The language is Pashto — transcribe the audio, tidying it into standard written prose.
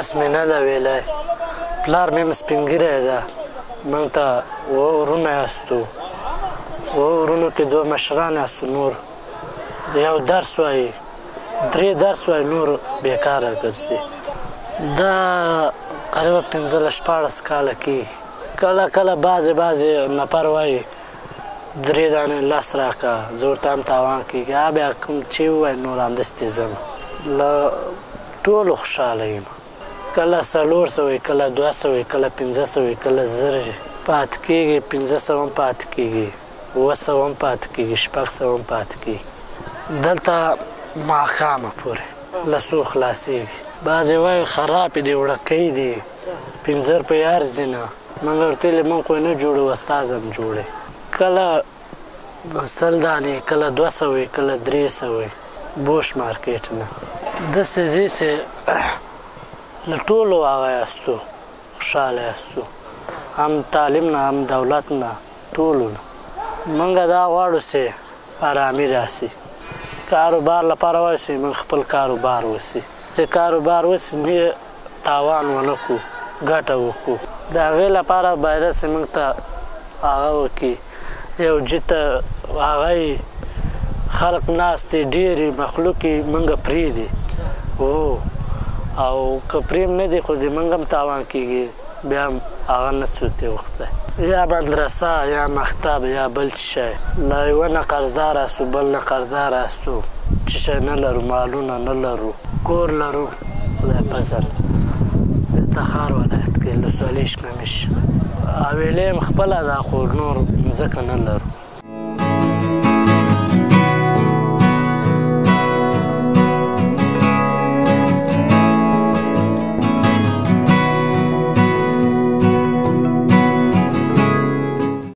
درس مې نه ده ویلی پلار مې هم سپین ږیری ده موږ ته اوه ورونه یاستو اوه ورونو کې دوه مشران یاستو نور یو درس وایي درې درس وایي نور بېکاره ګرځي دا قریبه 15-16 کاله کېږي کله کله بعضې نفر وایي درې دانې لس راکړه زه ورته هم تاوان کېږي بیا کوم چې ووایي نور همداسې ځم له ټولو خوشحاله یم کله 400 کله 200 کله 500 کله 1000 پاتې کېږي 500 هم پاتې کېږي 700 هم پاتې کېږي 600 هم پاتې کېږي دلته ماښامه پورې له څو خلاصېږي بعضې وایي خرابې دي وړکۍ دي 5 روپۍ ارزي نه موږ ورته ویلې موږ خو یې نه جوړوو استاذ هم جوړی کله 100 دانې کله 200 کله 300 بوش مارکیټ نه داسې ځي چې له ټولو هغه یاستو خوشحاله یاستو هم تعلیم نه هم دولت نه ټولو نه موږ دا غواړو چې ارامي راسي کاروبار لپاره وایو چې موږ خپل کاروبار وسي چې کاروبار وسي نه تاوان ونه کړو ګټه وکړو د هغې لپاره باید چې موږ ته هغه وکړي یو جته هغه خلق ناست دي ډېرې مخلوق یې موږ پرېږدي او که پرېم نه دی خو د موږ هم تاوان کېږي بیا هم هغه نه څو وخته یا مدرسه یا مکتب یا بل څه شی له یوه نه قرضدار هستو بل نه قرضدار هستو څه شی نه لرو مالونه نه لرو کور لرو خدای فضل د تخار ولایت کې ولسوالۍ شکمش حویلۍ هم خپله ده خو نور مځکه نه لرو